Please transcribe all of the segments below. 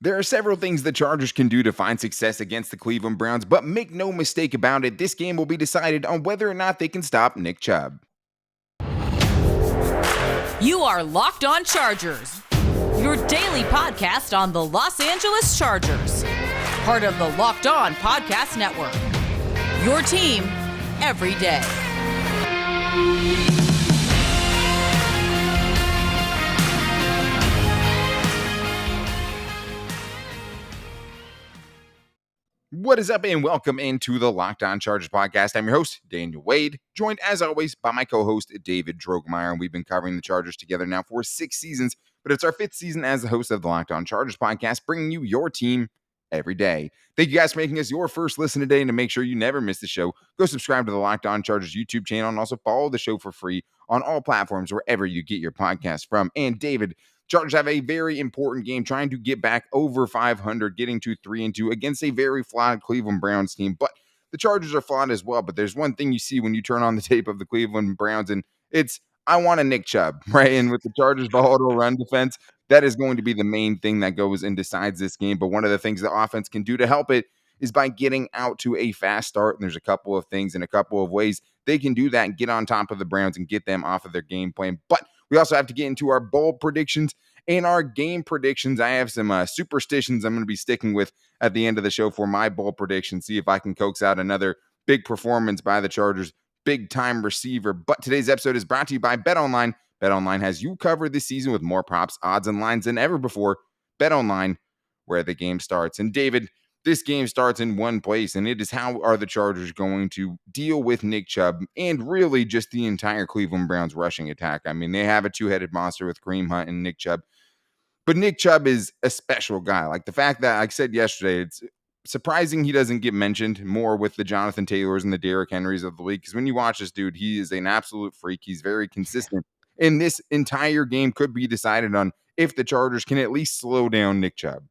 There are several things the Chargers can do to find success against the Cleveland Browns, but make no mistake about it, this game will be decided on whether or not they can stop Nick Chubb. You are Locked On Chargers, your daily podcast on the Los Angeles Chargers, part of the Locked On Podcast Network, your team every day. What is up, and welcome into the Locked On Chargers podcast. I'm your host, Daniel Wade, joined as always by my co-host, David Drogemeyer, and we've been covering the Chargers together now for 6 seasons, but it's our 5th season as the host of the Locked On Chargers podcast, bringing you your team every day. Thank you guys for making us your first listen today, and to make sure you never miss the show, go subscribe to the Locked On Chargers YouTube channel, and also follow the show for free on all platforms wherever you get your podcast from. And David, Chargers have a very important game trying to get back over 500, getting to 3-2 against a very flawed Cleveland Browns team. But the Chargers are flawed as well. But there's one thing you see when you turn on the tape of the Cleveland Browns, and it's, I want a Nick Chubb, right? And with the Chargers' volatile run defense, that is going to be the main thing that goes and decides this game. But one of the things the offense can do to help it is by getting out to a fast start. And there's a couple of things and a couple of ways they can do that and get on top of the Browns and get them off of their game plan. But we also have to get into our bold predictions and our game predictions. I have some superstitions I'm going to be sticking with at the end of the show for my bold predictions. See if I can coax out another big performance by the Chargers, big time receiver. But today's episode is brought to you by BetOnline. BetOnline has you covered this season with more props, odds, and lines than ever before. BetOnline, where the game starts. And David, this game starts in one place, and it is how are the Chargers going to deal with Nick Chubb and really just the entire Cleveland Browns rushing attack. I mean, they have a two-headed monster with Kareem Hunt and Nick Chubb, but Nick Chubb is a special guy. Like the fact that, like I said yesterday, it's surprising he doesn't get mentioned more with the Jonathan Taylors and the Derrick Henrys of the league, because when you watch this dude, he is an absolute freak. He's very consistent. And this entire game could be decided on if the Chargers can at least slow down Nick Chubb.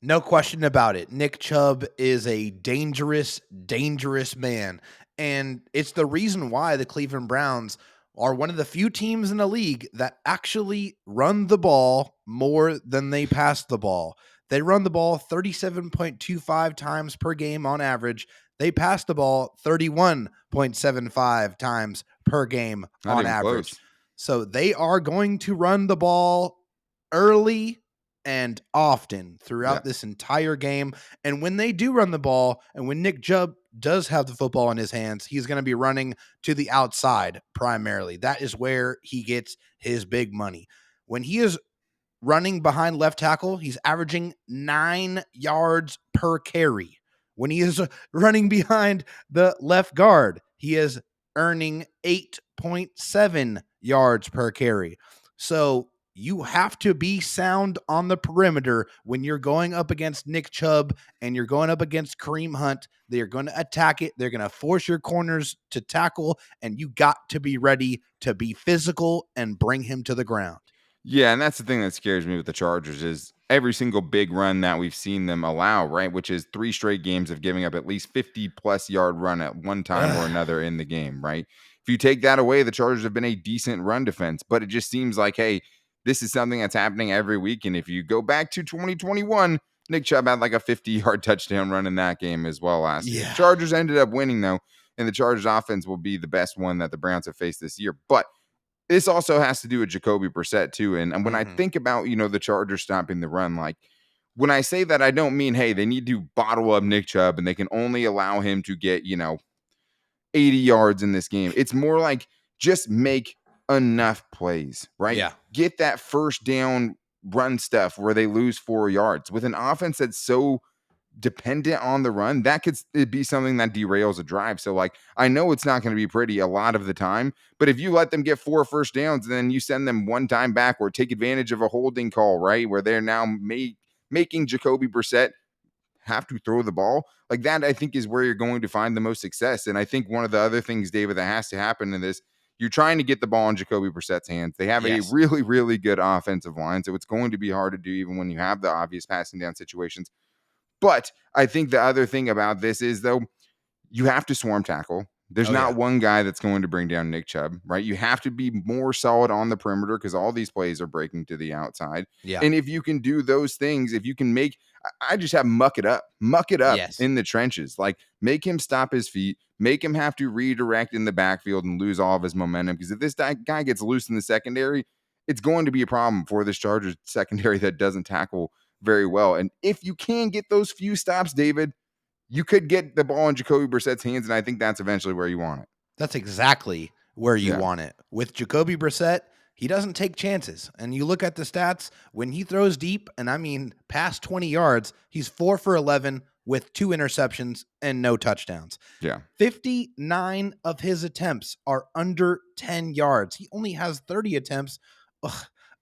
No question about it. Nick Chubb is a dangerous, dangerous man. And it's the reason why the Cleveland Browns are one of the few teams in the league that actually run the ball more than they pass the ball. They run the ball 37.25 times per game on average. They pass the ball 31.75 times per game on average. Close. So they are going to run the ball early and often throughout this entire game. And when they do run the ball, and when Nick Chubb does have the football in his hands, he's going to be running to the outside primarily. That is where he gets his big money. When he is running behind left tackle, he's averaging 9 yards per carry. When he is running behind the left guard, he is earning 8.7 yards per carry. So you have to be sound on the perimeter when you're going up against Nick Chubb and you're going up against Kareem Hunt. They're going to attack it. They're going to force your corners to tackle, and you got to be ready to be physical and bring him to the ground. Yeah, and that's the thing that scares me with the Chargers is every single big run that we've seen them allow, right, which is 3 straight games of giving up at least 50-plus yard run at one time or another in the game, right? If you take that away, the Chargers have been a decent run defense, but it just seems like, hey, this is something that's happening every week. And if you go back to 2021, Nick Chubb had like a 50-yard touchdown run in that game as well last year. Chargers ended up winning, though, and the Chargers offense will be the best one that the Browns have faced this year. But this also has to do with Jacoby Brissett, too. And when I think about, the Chargers stopping the run, like when I say that, I don't mean, hey, they need to bottle up Nick Chubb and they can only allow him to get, 80 yards in this game. It's more like just make enough plays, right? Yeah. Get that first down run stuff where they lose 4 yards. With an offense that's so dependent on the run, that could be something that derails a drive. So, like, I know it's not going to be pretty a lot of the time, but if you let them get 4 first downs and then you send them one time back or take advantage of a holding call, right, where they're now making Jacoby Brissett have to throw the ball, like that, I think is where you're going to find the most success. And I think one of the other things, David, that has to happen in this, you're trying to get the ball in Jacoby Brissett's hands. They have a really, really good offensive line, so it's going to be hard to do even when you have the obvious passing down situations. But I think the other thing about this is, though, you have to swarm tackle. There's Oh, not yeah. one guy that's going to bring down Nick Chubb, right? You have to be more solid on the perimeter because all these plays are breaking to the outside. Yeah. And if you can do those things, if you can make, I just have muck it up Yes. in the trenches, like make him stop his feet, make him have to redirect in the backfield and lose all of his momentum. Because if this guy gets loose in the secondary, it's going to be a problem for this Chargers secondary that doesn't tackle very well. And if you can get those few stops, David, you could get the ball in Jacoby Brissett's hands, and I think that's eventually where you want it. That's exactly where you Yeah. want it. With Jacoby Brissett, he doesn't take chances. And you look at the stats, when he throws deep, and I mean past 20 yards, he's 4 for 11 with 2 interceptions and no touchdowns. Yeah. 59 of his attempts are under 10 yards. He only has 30 attempts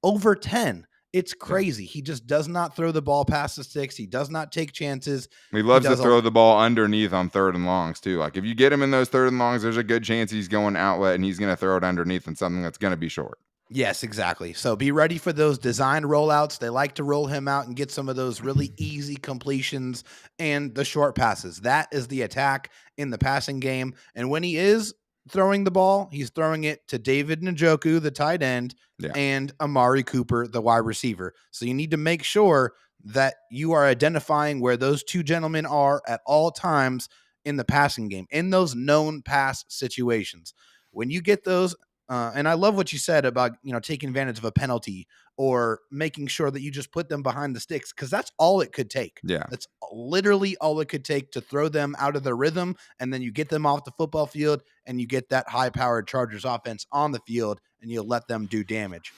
over 10. It's crazy. He just does not throw the ball past the sticks. He does not take chances. He loves to throw the ball underneath on 3rd and longs, too. Like, if you get him in those 3rd and longs, there's a good chance he's going outlet, and he's going to throw it underneath and something that's going to be short. Yes, exactly. So be ready for those design rollouts. They like to roll him out and get some of those really easy completions and the short passes. That is the attack in the passing game. And when he is throwing the ball, he's throwing it to David Njoku, the tight end, and Amari Cooper, the wide receiver. So you need to make sure that you are identifying where those two gentlemen are at all times in the passing game, in those known pass situations. When you get those, and I love what you said about, taking advantage of a penalty or making sure that you just put them behind the sticks, because that's all it could take. Yeah. That's literally all it could take to throw them out of their rhythm, and then you get them off the football field and you get that high-powered Chargers offense on the field and you'll let them do damage.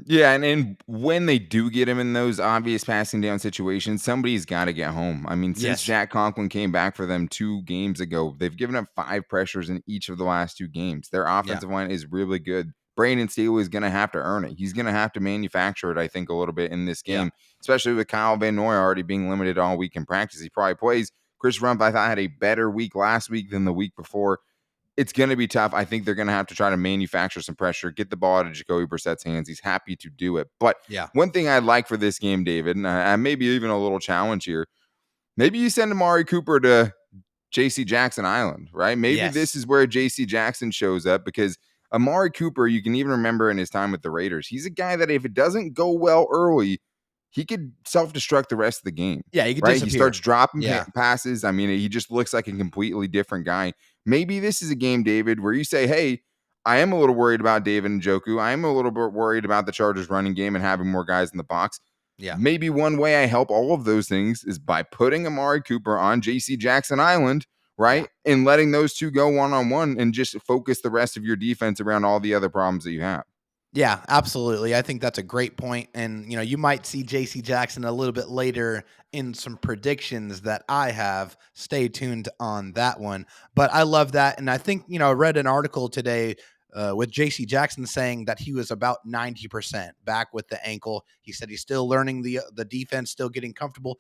Yeah, and when they do get him in those obvious passing down situations, somebody's got to get home. I mean, since Yes. Jack Conklin came back for them 2 games ago, they've given up 5 pressures in each of the last 2 games. Their offensive line is really good. Brandon Staley is going to have to earn it. He's going to have to manufacture it, I think, a little bit in this game, especially with Kyle Van Noy already being limited all week in practice. He probably plays. Chris Rumpf, I thought, had a better week last week than the week before. It's going to be tough. I think they're going to have to try to manufacture some pressure, get the ball out of Jacoby Brissett's hands. He's happy to do it. But one thing I'd like for this game, David, and maybe even a little challenge here, maybe you send Amari Cooper to J.C. Jackson Island, right? Maybe this is where J.C. Jackson shows up, because Amari Cooper, you can even remember in his time with the Raiders, he's a guy that if it doesn't go well early, he could self-destruct the rest of the game. Yeah, he could right? disappear. He starts dropping passes. I mean, he just looks like a completely different guy. Maybe this is a game, David, where you say, hey, I am a little worried about David Njoku. I am a little bit worried about the Chargers running game and having more guys in the box. Yeah. Maybe one way I help all of those things is by putting Amari Cooper on J.C. Jackson Island, right? Yeah. And letting those two go one-on-one and just focus the rest of your defense around all the other problems that you have. Yeah, absolutely. I think that's a great point. And, you might see J.C. Jackson a little bit later in some predictions that I have. Stay tuned on that one. But I love that. And I think, I read an article today with J.C. Jackson saying that he was about 90% back with the ankle. He said he's still learning the defense, still getting comfortable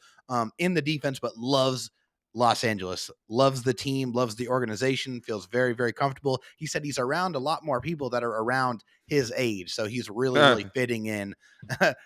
in the defense, but loves Los Angeles, loves the team, loves the organization, feels very, very comfortable. He said he's around a lot more people that are around his age. So he's really fitting in,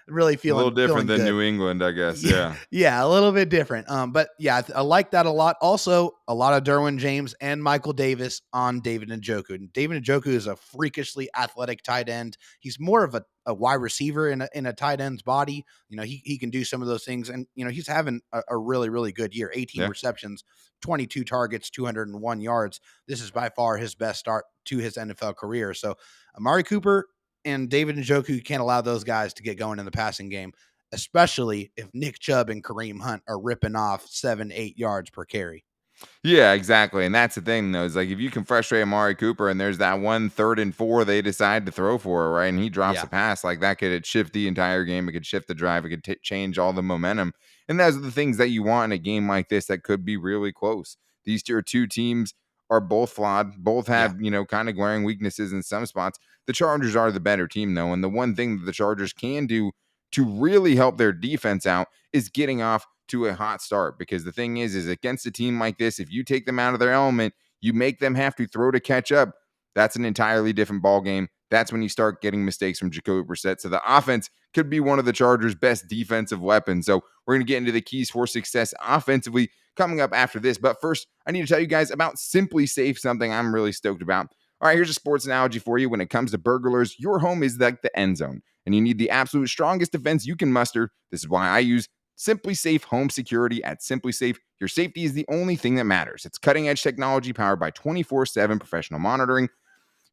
really feeling a little different than good. New England, I guess. Yeah. Yeah, a little bit different. But yeah, I like that a lot. Also, a lot of Derwin James and Michael Davis on David Njoku. And David Njoku is a freakishly athletic tight end. He's more of a wide receiver in a tight end's body. He can do some of those things. And, he's having a really, really good year. 18 receptions, 22 targets, 201 yards. This is by far his best start to his NFL career. So Amari Cooper and David Njoku, can't allow those guys to get going in the passing game, especially if Nick Chubb and Kareem Hunt are ripping off 7-8 yards per carry. Yeah, exactly. And that's the thing, though, is like if you can frustrate Amari Cooper and there's that 1 3rd and 4 they decide to throw for, right? And he drops a pass, like that could shift the entire game. It could shift the drive. It could change all the momentum. And those are the things that you want in a game like this that could be really close. These two teams are both flawed, both have, kind of glaring weaknesses in some spots. The Chargers are the better team, though. And the one thing that the Chargers can do to really help their defense out is getting off to a hot start, because the thing is against a team like this, if you take them out of their element, you make them have to throw to catch up. That's an entirely different ball game. That's when you start getting mistakes from Jacoby Brissett. So the offense could be one of the Chargers' best defensive weapons. So we're going to get into the keys for success offensively, coming up after this. But first, I need to tell you guys about Simply Safe, something I'm really stoked about. All right, here's a sports analogy for you. When it comes to burglars, your home is like the end zone, and you need the absolute strongest defense you can muster. This is why I use Simply Safe Home Security at Simply Safe. Your safety is the only thing that matters. It's cutting-edge technology powered by 24/7 professional monitoring,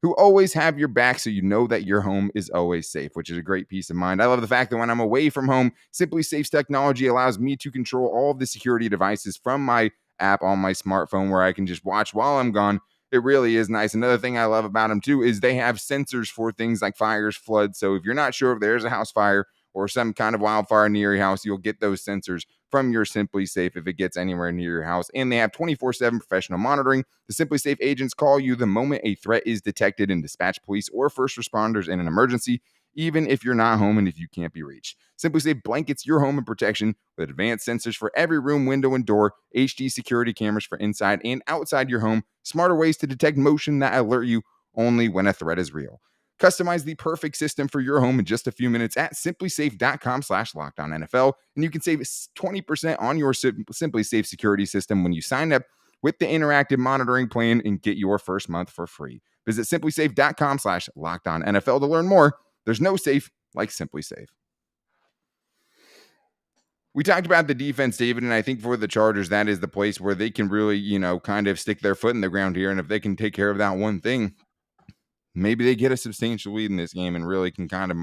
who always have your back, so you know that your home is always safe, which is a great peace of mind. I love the fact that when I'm away from home, Simply Safe's technology allows me to control all of the security devices from my app on my smartphone, where I can just watch while I'm gone. It really is nice. Another thing I love about them too is they have sensors for things like fires, floods. So if you're not sure if there's a house fire or some kind of wildfire near your house, you'll get those sensors from your Simply Safe if it gets anywhere near your house. And they have 24/7 professional monitoring. The Simply Safe agents call you the moment a threat is detected and dispatch police or first responders in an emergency, even if you're not home and if you can't be reached. Simply Safe blankets your home in protection with advanced sensors for every room, window, and door, HD security cameras for inside and outside your home, smarter ways to detect motion that alert you only when a threat is real. Customize the perfect system for your home in just a few minutes at simplysafe.com/LockedOnNFL, and you can save 20% on your Simply Safe security system when you sign up with the interactive monitoring plan and get your first month for free. Visit simplysafe.com/LockedOnNFL to learn more. There's no safe like Simply Safe. We talked about the defense, David, and I think for the Chargers, that is the place where they can really, kind of stick their foot in the ground here. And if they can take care of that one thing, maybe they get a substantial lead in this game and really can kind of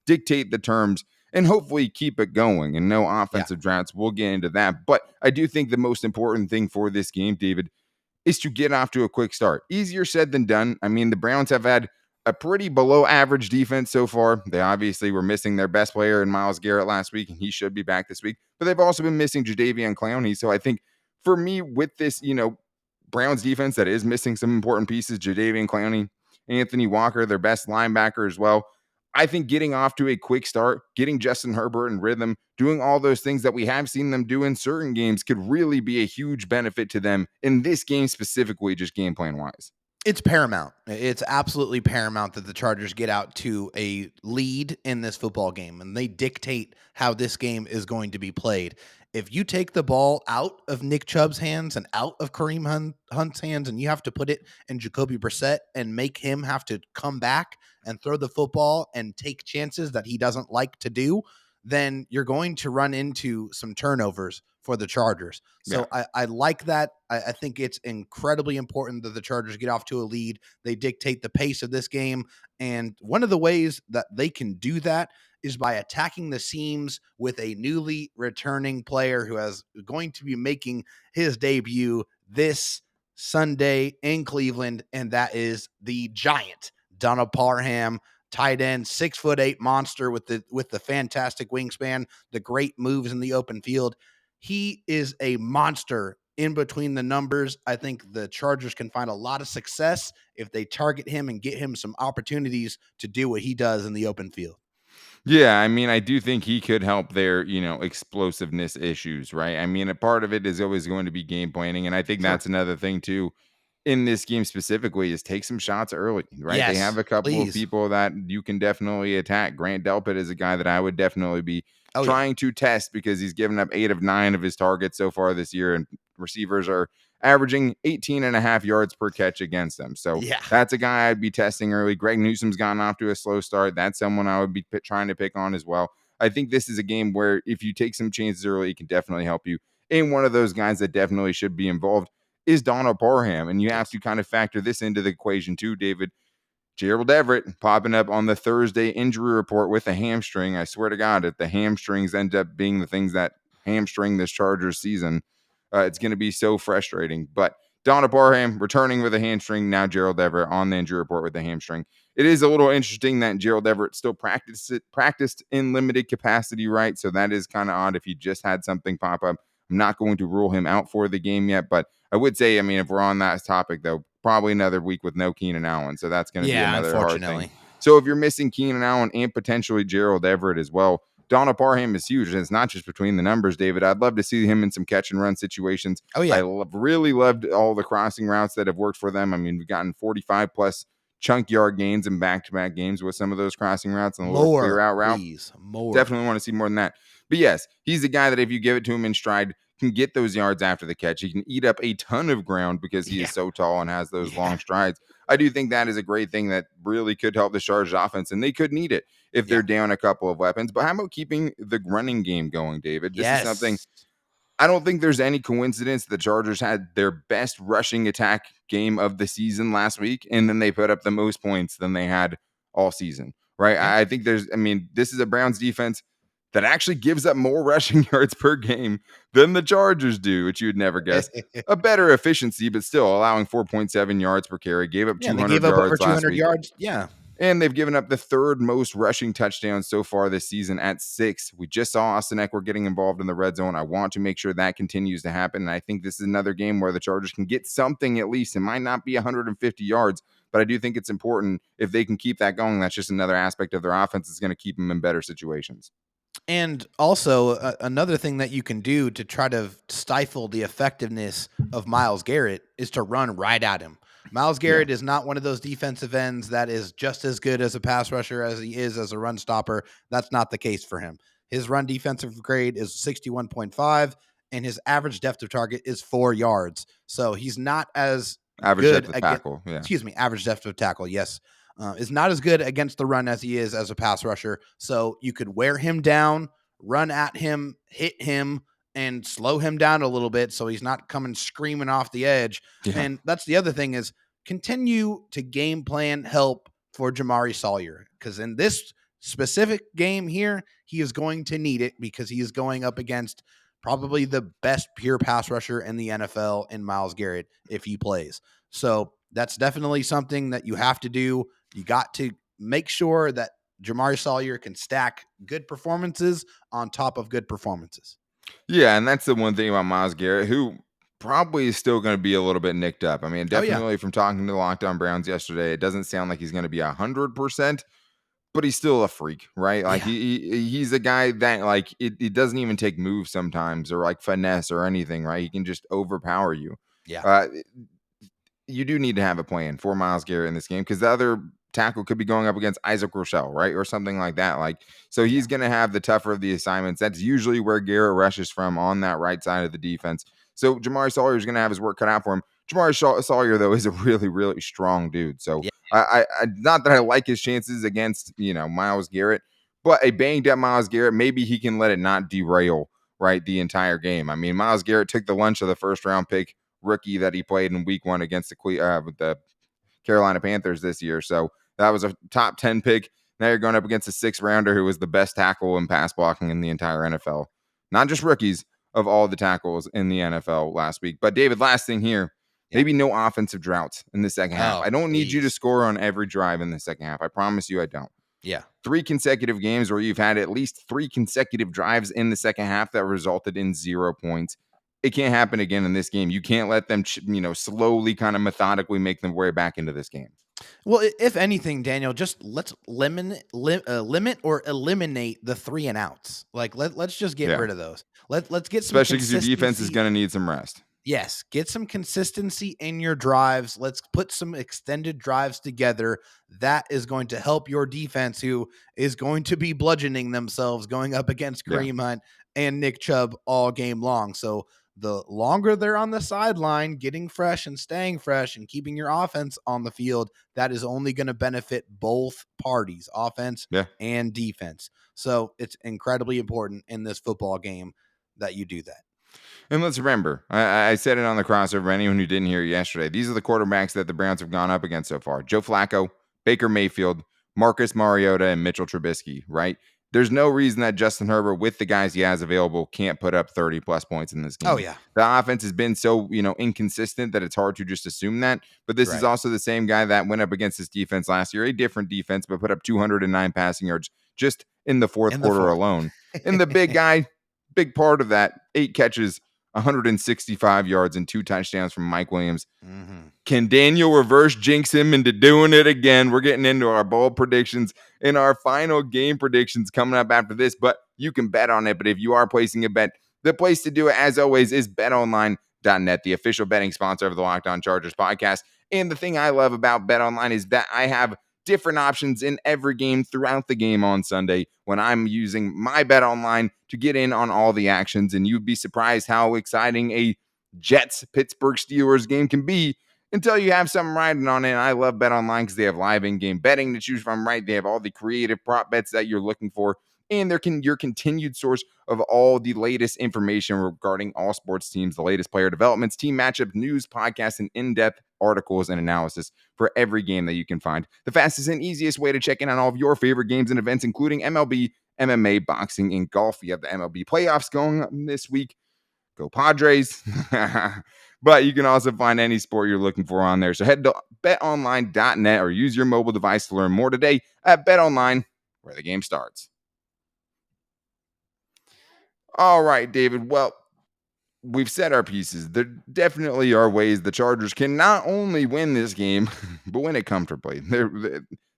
dictate the terms and hopefully keep it going. And no offensive droughts. We'll get into that. But I do think the most important thing for this game, David, is to get off to a quick start. Easier said than done. I mean, the Browns have had a pretty below average defense so far. They obviously were missing their best player in Myles Garrett last week, and he should be back this week. But they've also been missing Jadeveon Clowney. So I think for me, with this, Browns defense that is missing some important pieces, Jadeveon Clowney, Anthony Walker, their best linebacker as well, I think getting off to a quick start, getting Justin Herbert in rhythm, doing all those things that we have seen them do in certain games could really be a huge benefit to them in this game specifically, just game plan wise. It's paramount. It's absolutely paramount that the Chargers get out to a lead in this football game, and they dictate how this game is going to be played. If you take the ball out of Nick Chubb's hands and out of Kareem Hunt's hands, and you have to put it in Jacoby Brissett and make him have to come back and throw the football and take chances that he doesn't like to do, then you're going to run into some turnovers for the Chargers. So I like that. I think it's incredibly important that the Chargers get off to a lead. They dictate the pace of this game. And one of the ways that they can do that is by attacking the seams with a newly returning player who is going to be making his debut this Sunday in Cleveland, and that is the giant Donald Parham, tight end, 6'8" monster with the fantastic wingspan, the great moves in the open field. He is a monster in between the numbers. I think the Chargers can find a lot of success if they target him and get him some opportunities to do what he does in the open field. Yeah, I mean, I do think he could help their, explosiveness issues, right? I mean, a part of it is always going to be game planning. And I think that's another thing too in this game specifically is take some shots early, right? Yes, they have a couple of people that you can definitely attack. Grant Delpit is a guy that I would definitely be trying to test because he's given up 8 of 9 of his targets so far this year, and receivers are averaging 18.5 yards per catch against them. So that's a guy I'd be testing early. Greg Newsom's gotten off to a slow start. That's someone I would be trying to pick on as well. I think this is a game where if you take some chances early, it can definitely help you. And one of those guys that definitely should be involved is Donald Parham. And you have to kind of factor this into the equation too, David. Gerald Everett popping up on the Thursday injury report with a hamstring. I swear to God, if the hamstrings end up being the things that hamstring this Chargers season, it's going to be so frustrating. But Donald Parham returning with a hamstring. Now Gerald Everett on the injury report with a hamstring. It is a little interesting that Gerald Everett still practiced in limited capacity, right? So that is kind of odd if he just had something pop up. I'm not going to rule him out for the game yet, but I would say, I mean, if we're on that topic, though, probably another week with no Keenan Allen. So that's going to be another hard thing. So if you're missing Keenan Allen and potentially Gerald Everett as well, Donald Parham is huge. And it's not just between the numbers, David. I'd love to see him in some catch and run situations. I really loved all the crossing routes that have worked for them. I mean, we've gotten 45 plus chunk yard gains in back-to-back games with some of those crossing routes and a little clear out route. More. Definitely want to see more than that. But yes, he's the guy that if you give it to him in stride, can get those yards after the catch. He can eat up a ton of ground because he is so tall and has those long strides. I do think that is a great thing that really could help the Chargers offense, and they could need it if they're down a couple of weapons. But how about keeping the running game going, David? This is something I don't think there's any coincidence the Chargers had their best rushing attack game of the season last week, and then they put up the most points than they had all season, right? I think this is a Browns defense that actually gives up more rushing yards per game than the Chargers do, which you would never guess. A better efficiency, but still allowing 4.7 yards per carry. Gave up 200 they gave up yards over 200 last week. yards. Yeah. And they've given up the third most rushing touchdowns so far this season at 6. We just saw Austin Eckler getting involved in the red zone. I want to make sure that continues to happen. And I think this is another game where the Chargers can get something at least. It might not be 150 yards, but I do think it's important if they can keep that going. That's just another aspect of their offense that's going to keep them in better situations. And also another thing that you can do to try to stifle the effectiveness of Myles Garrett is to run right at him. Myles Garrett is not one of those defensive ends that is just as good as a pass rusher as he is as a run stopper. That's not the case for him. His run defensive grade is 61.5, and his average depth of target is 4 yards. So he's not as average depth of tackle. Average depth of tackle. Yes. Is not as good against the run as he is as a pass rusher. So you could wear him down, run at him, hit him, and slow him down a little bit so he's not coming screaming off the edge. Yeah. And that's the other thing is continue to game plan help for Jamari Sawyer, because in this specific game here, he is going to need it because he is going up against probably the best pure pass rusher in the NFL in Myles Garrett if he plays. So that's definitely something that you have to do. You got to make sure that Jamari Sawyer can stack good performances on top of good performances. Yeah, and that's the one thing about Myles Garrett, who probably is still going to be a little bit nicked up. I mean, definitely from talking to the Locked On Browns yesterday, it doesn't sound like he's going to be 100%, but he's still a freak, right? Like he's a guy that like it doesn't even take moves sometimes or like finesse or anything, right? He can just overpower you. Yeah. You do need to have a plan for Myles Garrett in this game because the other tackle could be going up against Isaac Rochelle, right? Or something like that. So he's going to have the tougher of the assignments. That's usually where Garrett rushes from on that right side of the defense. So Jamari Sawyer is going to have his work cut out for him. Jamari Sawyer, though, is a really, really strong dude. So I not that I like his chances against, Myles Garrett, but a banged up Myles Garrett, maybe he can let it not derail, right, the entire game. I mean, Myles Garrett took the lunch of the first round pick rookie that he played in week 1 against the Carolina Panthers this year. So that was a top 10 pick. Now you're going up against a 6th rounder who was the best tackle in pass blocking in the entire NFL. Not just rookies, of all the tackles in the NFL last week. But David, last thing here, maybe no offensive droughts in the second half. I don't need you to score on every drive in the second half. I promise you I don't. Yeah. 3 consecutive games where you've had at least 3 consecutive drives in the second half that resulted in 0 points. It can't happen again in this game. You can't let them, slowly kind of methodically make them way back into this game. Well, if anything, Daniel, just let's limit or eliminate the 3 and outs. Like let's just get rid of those. Let's get some, especially because your defense is going to need some rest. Yes, get some consistency in your drives. Let's put some extended drives together. That is going to help your defense, who is going to be bludgeoning themselves going up against Kareem Hunt and Nick Chubb all game long. So the longer they're on the sideline, getting fresh and staying fresh and keeping your offense on the field, that is only going to benefit both parties, offense and defense. So it's incredibly important in this football game that you do that. And let's remember, I said it on the crossover, anyone who didn't hear it yesterday, these are the quarterbacks that the Browns have gone up against so far. Joe Flacco, Baker Mayfield, Marcus Mariota, and Mitchell Trubisky, right? There's no reason that Justin Herbert, with the guys he has available, can't put up 30-plus points in this game. Oh, yeah. The offense has been so, inconsistent that it's hard to just assume that. But this is also the same guy that went up against his defense last year, a different defense, but put up 209 passing yards just in the fourth quarter alone. And the big guy, big part of that, 8 catches, 165 yards and 2 touchdowns from Mike Williams. Mm-hmm. Can Daniel reverse jinx him into doing it again? We're getting into our bold predictions and our final game predictions coming up after this, but you can bet on it. But if you are placing a bet, the place to do it, as always, is betonline.net, the official betting sponsor of the Locked On Chargers podcast. And the thing I love about BetOnline is that I have different options in every game throughout the game on Sunday when I'm using my BetOnline to get in on all the actions. And you'd be surprised how exciting a Jets-Pittsburgh Steelers game can be until you have something riding on it. And I love BetOnline because they have live in-game betting to choose from, right? They have all the creative prop bets that you're looking for, and they're your continued source of all the latest information regarding all sports teams, the latest player developments, team matchup news, podcasts, and in-depth articles and analysis for every game that you can find. The fastest and easiest way to check in on all of your favorite games and events, including MLB, MMA, boxing, and golf. We have the MLB playoffs going on this week. Go Padres. But you can also find any sport you're looking for on there. So head to betonline.net or use your mobile device to learn more today at BetOnline, where the game starts. All right, David. Well, we've said our pieces. There definitely are ways the Chargers can not only win this game, but win it comfortably.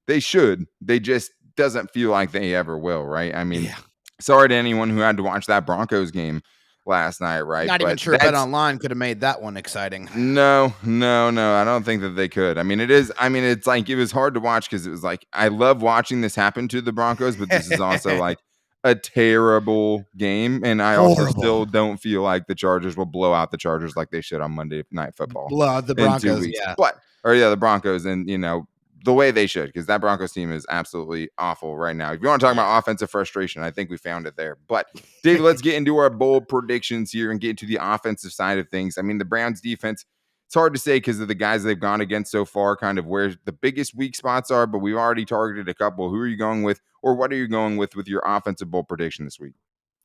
They should. They just doesn't feel like they ever will, right? I mean, sorry to anyone who had to watch that Broncos game last night, right? Not even sure BetOnline could have made that one exciting. No. I don't think that they could. I mean, it's like it was hard to watch because it was like I love watching this happen to the Broncos, but this is also like a terrible game, and I also still don't feel like the Chargers will blow out the Chargers like they should on Monday Night Football. Blow out the Broncos, the Broncos, and the way they should, because that Broncos team is absolutely awful right now. If you want to talk about offensive frustration, I think we found it there. But David, let's get into our bold predictions here and get to the offensive side of things. I mean, the Browns defense, it's hard to say because of the guys they've gone against so far, kind of where the biggest weak spots are, but we've already targeted a couple. Who are you going with, or what are you going with your offensive bold prediction this week?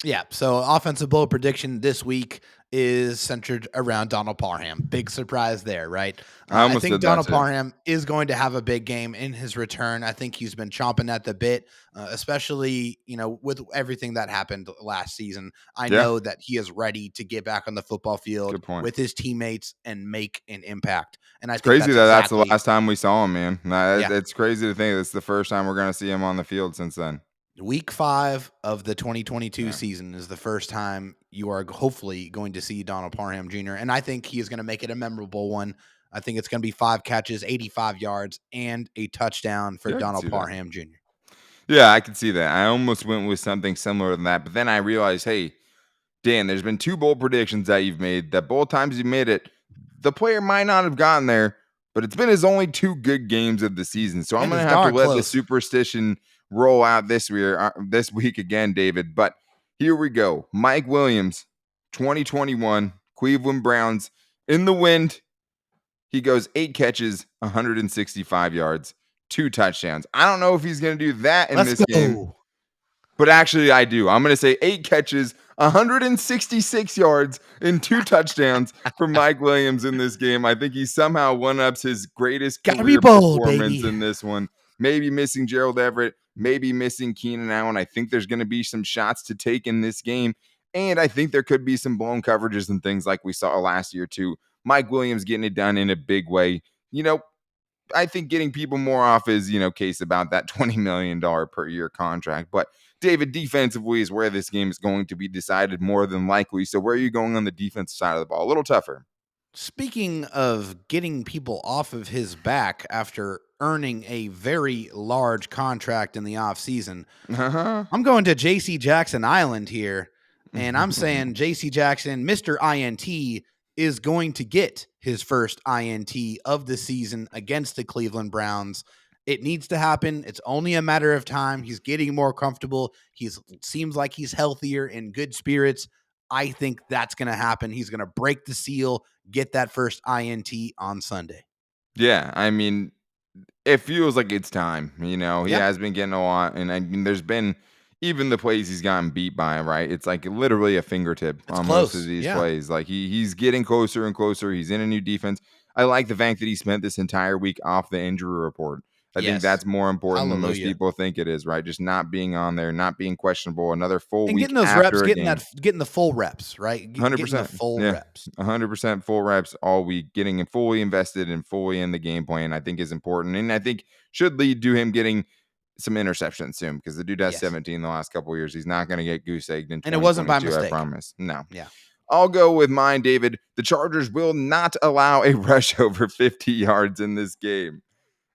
Yeah, so offensive bold prediction this week is centered around Donald Parham. Big surprise there, right? I think Donald Parham is going to have a big game in his return. I think he's been chomping at the bit, especially, with everything that happened last season. I know that he is ready to get back on the football field with his teammates and make an impact. And It's crazy that's the last time we saw him, man. It's crazy to think it's the first time we're going to see him on the field since then. Week 5 of the 2022 season is the first time you are hopefully going to see Donald Parham Jr., and I think he is going to make it a memorable one. I think it's going to be 5 catches, 85 yards, and a touchdown for Donald Parham Jr. Yeah, I can see that. I almost went with something similar than that, but then I realized, hey, Dan, there's been 2 bold predictions that you've made that both times you made it, the player might not have gotten there, but it's been his only 2 good games of the season. So I'm going to have to let the superstition roll out this week again, David. But here we go. Mike Williams, 2021, Cleveland Browns, in the wind. He goes 8 catches, 165 yards, 2 touchdowns. I don't know if he's going to do that in this game. But actually, I do. I'm going to say 8 catches, 166 yards, and 2 touchdowns for Mike Williams in this game. I think he somehow one-ups his greatest career performance in this one. Maybe missing Gerald Everett, maybe missing Keenan Allen. I think there's going to be some shots to take in this game, and I think there could be some blown coverages and things like we saw last year too. Mike Williams getting it done in a big way. I think getting people more off his, case about that $20 million per year contract. But David, defensively is where this game is going to be decided more than likely. So where are you going on the defensive side of the ball? A little tougher. Speaking of getting people off of his back after earning a very large contract in the offseason, I'm going to J.C. Jackson Island here, and I'm saying J.C. Jackson, Mr. INT, is going to get his first INT of the season against the Cleveland Browns. It needs to happen. It's only a matter of time. He's getting more comfortable. Seems like he's healthier, in good spirits. I think that's going to happen. He's going to break the seal, get that first INT on Sunday. Yeah, I mean, it feels like it's time. He has been getting a lot, and I mean, there's been even the plays he's gotten beat by, right? It's like literally a fingertip on most of these plays. Like he's getting closer and closer. He's in a new defense. I like the fact that he spent this entire week off the injury report. I think that's more important than most people think it is, right? Just not being on there, not being questionable, another full week getting those after reps, getting the full reps, right? 100% full reps. 100% full reps all week, getting fully invested and fully in the game plan, I think is important. And I think should lead to him getting some interceptions soon, because the dude has 17 the last couple of years. He's not going to get goose egged in 2022, and it wasn't by mistake. I promise. No. Yeah. I'll go with mine, David. The Chargers will not allow a rush over 50 yards in this game.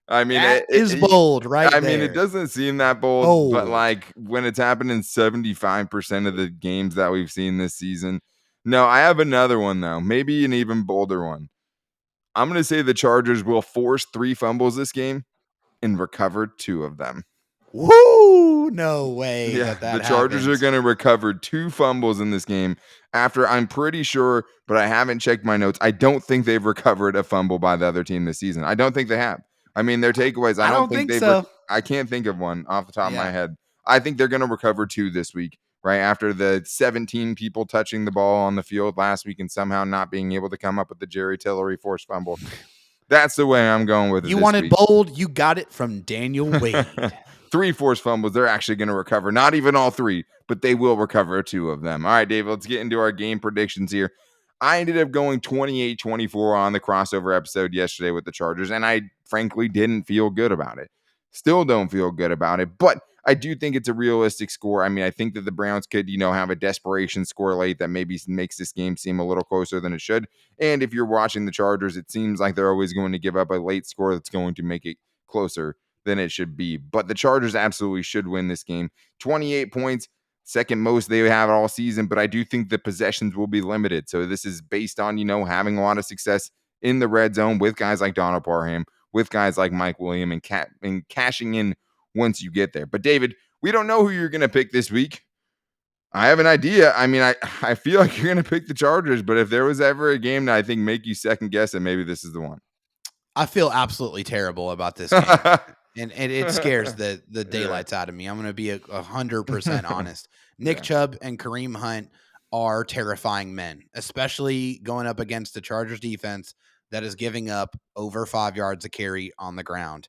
I mean, That is bold right I mean, it there. doesn't seem that bold, but Bold. like when it's happened in 75% of the games that we've seen this season. No, I have another one though, maybe an even bolder one. I'm going to say the Chargers will force 3 fumbles this game and recover 2 of them. Woo! No way Yeah, that the Chargers are happens. going to recover 2 fumbles in this game after I'm pretty sure, but I haven't checked my notes. I don't think they've recovered a fumble by the other team this season. I don't think they have. I mean, their takeaways, I I don't don't think think they've so. I can't think of one off the top of my Yeah. head. I think they're going to recover 2 this week, right? After the 17 people touching the ball on the field last week and somehow not being able to come up with the Jerry Tillery forced fumble. That's the way I'm going with it You this wanted week. bold, you got it from Daniel Wade. 3 forced fumbles. They're actually going to recover. Not even all 3, but they will recover 2 of them. All right, Dave, let's get into our game predictions here. I ended up going 28-24 on the crossover episode yesterday with the Chargers, and I frankly didn't feel good about it. Still don't feel good about it, but I do think it's a realistic score. I mean, I think that the Browns could, have a desperation score late that maybe makes this game seem a little closer than it should. And if you're watching the Chargers, it seems like they're always going to give up a late score that's going to make it closer than it should be. But the Chargers absolutely should win this game. 28 points, second most they have all season, but I do think the possessions will be limited. So this is based on, having a lot of success in the red zone with guys like Donald Parham, with guys like Mike Williams, and cashing in once you get there. But David, we don't know who you're going to pick this week. I have an idea. I mean, I feel like you're going to pick the Chargers, but if there was ever a game that I think make you second guess it, maybe this is the one. I feel absolutely terrible about this game. And it scares the daylights out of me. I'm going to be 100% honest. Nick Chubb and Kareem Hunt are terrifying men, especially going up against the Chargers defense that is giving up over 5 yards a carry on the ground.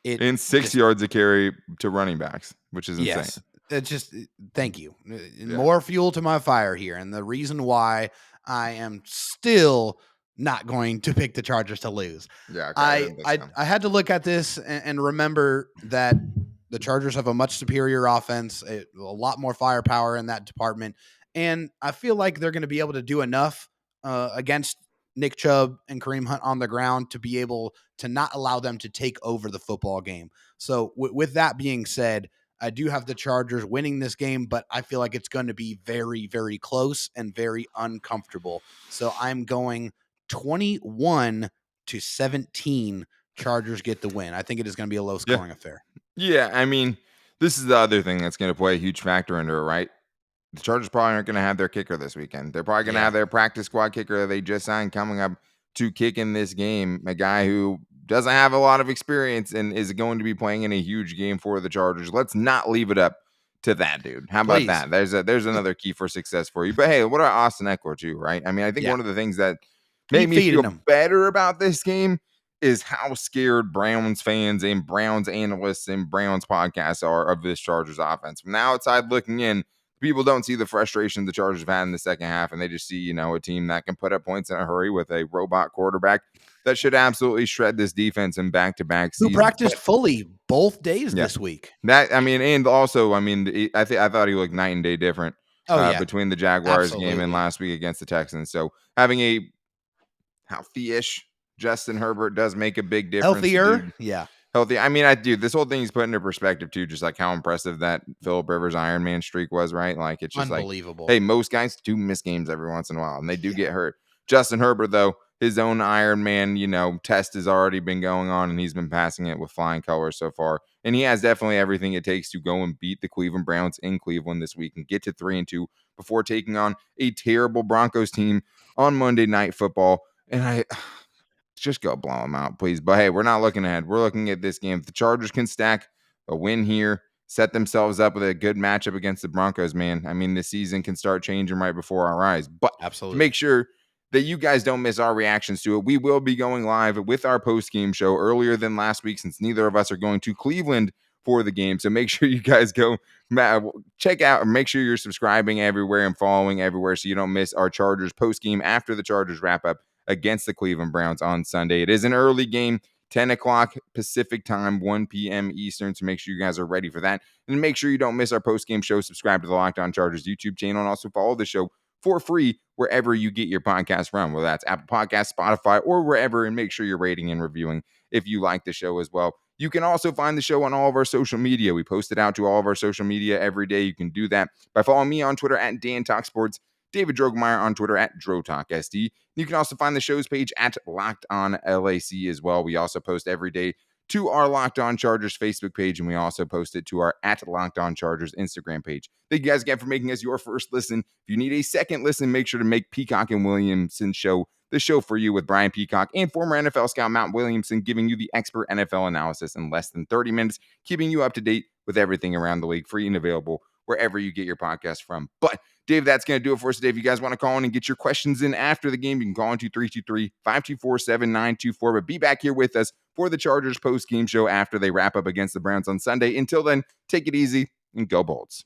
And 6 yards a carry to running backs, which is insane. Yes, it's just thank you. More fuel to my fire here. And the reason why I am still not going to pick the Chargers to lose. Yeah, okay, I had to look at this and remember that the Chargers have a much superior offense, a lot more firepower in that department, and I feel like they're going to be able to do enough against Nick Chubb and Kareem Hunt on the ground to be able to not allow them to take over the football game. So with that being said, I do have the Chargers winning this game, but I feel like it's going to be very, very close and very uncomfortable. So I'm going 21-17. Chargers get the win. I think it is going to be a low scoring affair. Yeah, I mean, this is the other thing that's going to play a huge factor into it, right? The Chargers probably aren't going to have their kicker this weekend. They're probably going to have their practice squad kicker that they just signed coming up to kick in this game, a guy who doesn't have a lot of experience and is going to be playing in a huge game for the Chargers. Let's not leave it up to that dude. How about that? There's another key for success for you. But hey, what about Austin Eckler too, right? I mean, I think one of the things that made me feel better about this game is how scared Browns fans and Browns analysts and Browns podcasts are of this Chargers offense. From the outside looking in, people don't see the frustration the Chargers have had in the second half, and they just see, a team that can put up points in a hurry with a robot quarterback that should absolutely shred this defense in back-to-back seasons. Who practiced fully both days this week. I thought he looked night and day different between the Jaguars game and last week against the Texans. So having a healthy-ish Justin Herbert does make a big difference. Healthier? Yeah. Healthy. I mean, this whole thing is put into perspective too, just like how impressive that Phillip Rivers Iron Man streak was, right? Like it's just unbelievable. Like, hey, most guys do miss games every once in a while and they do get hurt. Justin Herbert, though, his own Iron Man, test has already been going on and he's been passing it with flying colors so far. And he has definitely everything it takes to go and beat the Cleveland Browns in Cleveland this week and get to 3-2 before taking on a terrible Broncos team on Monday Night Football. And just go blow them out, please. But hey, we're not looking ahead. We're looking at this game. If the Chargers can stack a win here, set themselves up with a good matchup against the Broncos, man, I mean, the season can start changing right before our eyes. But absolutely, make sure that you guys don't miss our reactions to it. We will be going live with our post-game show earlier than last week since neither of us are going to Cleveland for the game. So make sure you guys go check out and make sure you're subscribing everywhere and following everywhere so you don't miss our Chargers post-game after the Chargers wrap up against the Cleveland Browns on Sunday. It is an early game, 10 o'clock Pacific time, 1 p.m. Eastern, so make sure you guys are ready for that. And make sure you don't miss our post-game show. Subscribe to the Locked On Chargers YouTube channel and also follow the show for free wherever you get your podcast from, whether that's Apple Podcasts, Spotify, or wherever, and make sure you're rating and reviewing if you like the show as well. You can also find the show on all of our social media. We post it out to all of our social media every day. You can do that by following me on Twitter at DanTalkSports, David Drogemeyer on Twitter at DroTalkSD. You can also find the show's page at Locked On LAC as well. We also post every day to our Locked On Chargers Facebook page, and we also post it to our at Locked On Chargers Instagram page. Thank you guys again for making us your first listen. If you need a second listen, make sure to make Peacock and Williamson show the show for you with Brian Peacock and former NFL scout Matt Williamson giving you the expert NFL analysis in less than 30 minutes, keeping you up to date with everything around the league, free and available wherever you get your podcast from. But Dave, that's going to do it for us today. If you guys want to call in and get your questions in after the game, you can call into 323-524-7924. But be back here with us for the Chargers post-game show after they wrap up against the Browns on Sunday. Until then, take it easy and go Bolts.